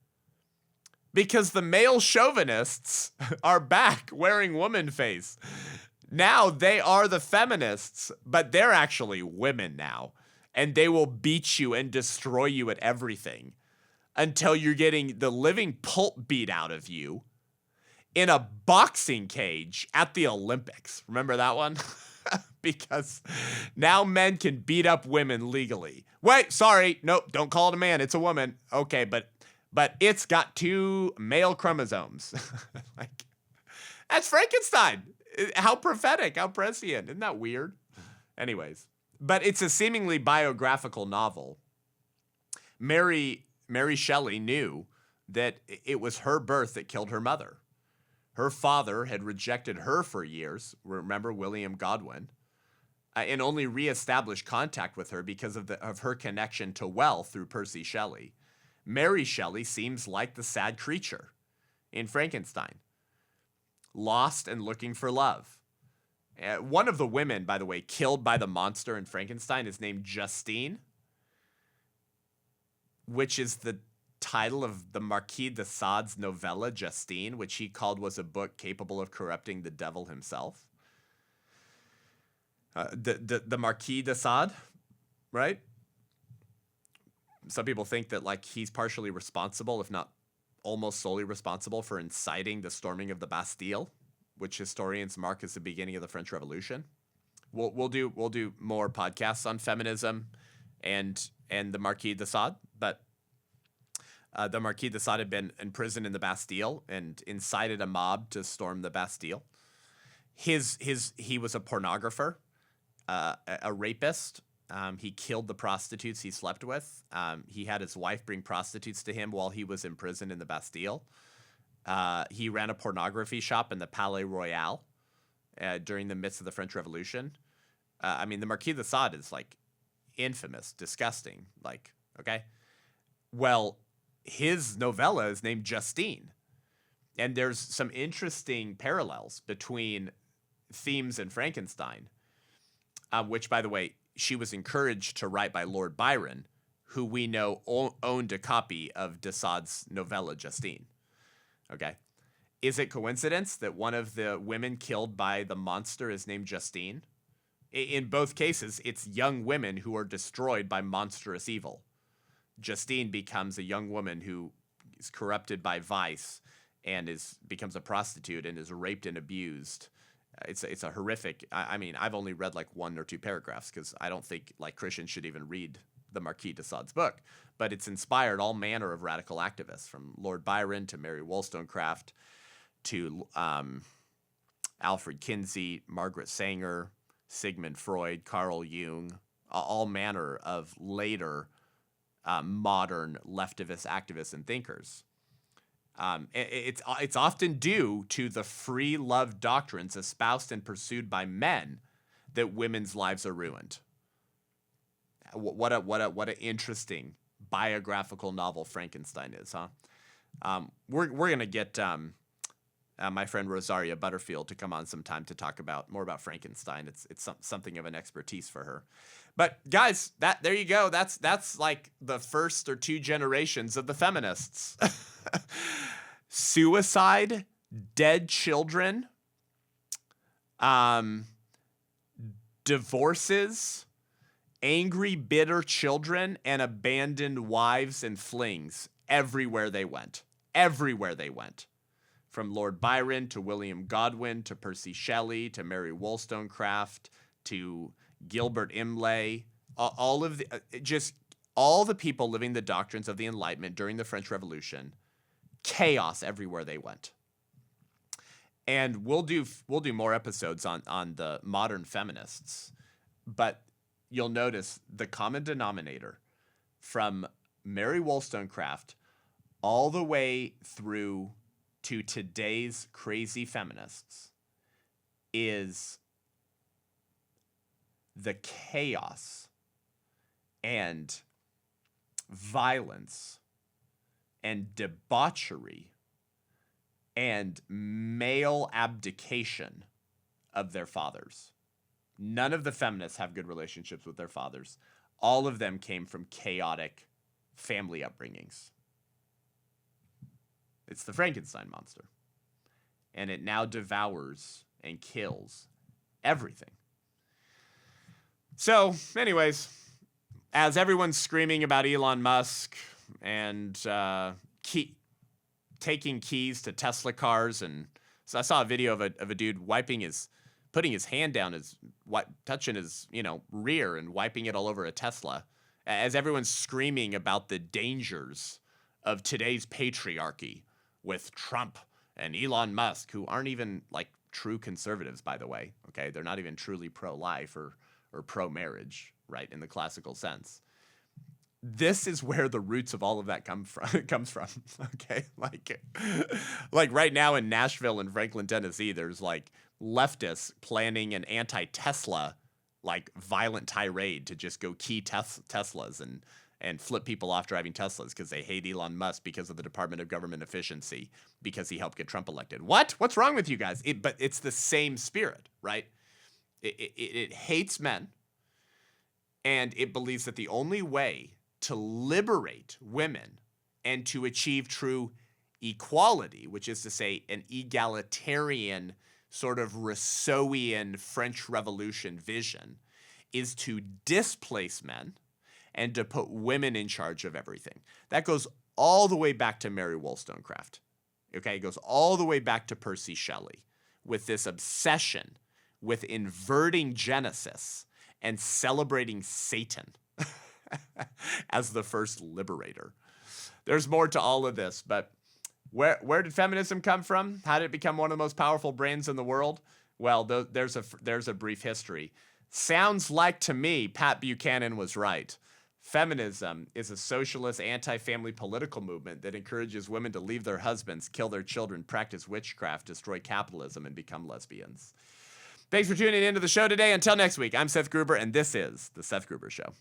because the male chauvinists are back wearing woman face. Now they are the feminists, but they're actually women now, and they will beat you and destroy you at everything until you're getting the living pulp beat out of you in a boxing cage at the Olympics. Remember that one? Because now men can beat up women legally. Wait, sorry. Nope, don't call it a man. It's a woman. Okay, but it's got 2 male chromosomes. Like, that's Frankenstein. How prophetic, how prescient. Isn't that weird? Anyways, but it's a seemingly biographical novel. Mary Shelley knew that it was her birth that killed her mother. Her father had rejected her for years. Remember William Godwin? And only reestablished contact with her because of her connection to wealth through Percy Shelley. Mary Shelley seems like the sad creature in Frankenstein, lost and looking for love. One of the women, by the way, killed by the monster in Frankenstein is named Justine, which is the title of the Marquis de Sade's novella, Justine, which he called was a book capable of corrupting the devil himself. The Marquis de Sade, right? Some people think that like he's partially responsible, if not almost solely responsible, for inciting the storming of the Bastille, which historians mark as the beginning of the French Revolution. We'll do more podcasts on feminism and the Marquis de Sade, but the Marquis de Sade had been imprisoned in the Bastille and incited a mob to storm the Bastille. He was a pornographer, a rapist. He killed the prostitutes he slept with. He had his wife bring prostitutes to him while he was in prison in the Bastille. He ran a pornography shop in the Palais Royal during the midst of the French Revolution. I mean, the Marquis de Sade is like infamous, disgusting. Like, okay. Well, his novella is named Justine. And there's some interesting parallels between themes in Frankenstein, which, by the way, she was encouraged to write by Lord Byron, who we know owned a copy of de Sade's novella Justine. Okay. Is it coincidence that one of the women killed by the monster is named Justine? In both cases, it's young women who are destroyed by monstrous evil. Justine becomes a young woman who is corrupted by vice and becomes a prostitute and is raped and abused. It's a horrific. I mean, I've only read like 1 or 2 paragraphs because I don't think like Christians should even read the Marquis de Sade's book. But it's inspired all manner of radical activists, from Lord Byron to Mary Wollstonecraft to Alfred Kinsey, Margaret Sanger, Sigmund Freud, Carl Jung, all manner of later modern leftist activists and thinkers. It's often due to the free love doctrines espoused and pursued by men that women's lives are ruined. What an interesting biographical novel Frankenstein is, huh? We're gonna get my friend Rosaria Butterfield to come on sometime to talk more about Frankenstein. It's something of an expertise for her. But guys, there you go. That's like the first or two generations of the feminists. Suicide, dead children, divorces, angry, bitter children, and abandoned wives and flings everywhere they went. Everywhere they went. From Lord Byron to William Godwin to Percy Shelley to Mary Wollstonecraft to Gilbert Imlay, all the people living the doctrines of the Enlightenment during the French Revolution, chaos everywhere they went. And we'll do more episodes on the modern feminists, but you'll notice the common denominator from Mary Wollstonecraft all the way through to today's crazy feminists is the chaos and violence and debauchery and male abdication of their fathers. None of the feminists have good relationships with their fathers. All of them came from chaotic family upbringings. It's the Frankenstein monster. And it now devours and kills everything. So, anyways, as everyone's screaming about Elon Musk and taking keys to Tesla cars, and so I saw a video of a dude putting his hand down, touching his rear and wiping it all over a Tesla, as everyone's screaming about the dangers of today's patriarchy with Trump and Elon Musk, who aren't even like true conservatives, by the way. Okay, they're not even truly pro-life or pro-marriage, right, in the classical sense. This is where the roots of all of that comes from. Okay, like right now in Nashville and Franklin, Tennessee, there's like leftists planning an anti-Tesla like violent tirade to just go key Teslas and flip people off driving Teslas because they hate Elon Musk because of the Department of Government Efficiency, because he helped get Trump elected. What's wrong with you guys? But it's the same spirit, right? It hates men, and it believes that the only way to liberate women and to achieve true equality, which is to say an egalitarian sort of Rousseauian French Revolution vision, is to displace men and to put women in charge of everything. That goes all the way back to Mary Wollstonecraft. Okay, it goes all the way back to Percy Shelley with this obsession with inverting Genesis and celebrating Satan as the first liberator. There's more to all of this, but where did feminism come from? How did it become one of the most powerful brains in the world? Well, there's a brief history. Sounds like to me Pat Buchanan was right. Feminism is a socialist, anti-family political movement that encourages women to leave their husbands, kill their children, practice witchcraft, destroy capitalism, and become lesbians. Thanks for tuning into the show today. Until next week, I'm Seth Gruber, and this is The Seth Gruber Show.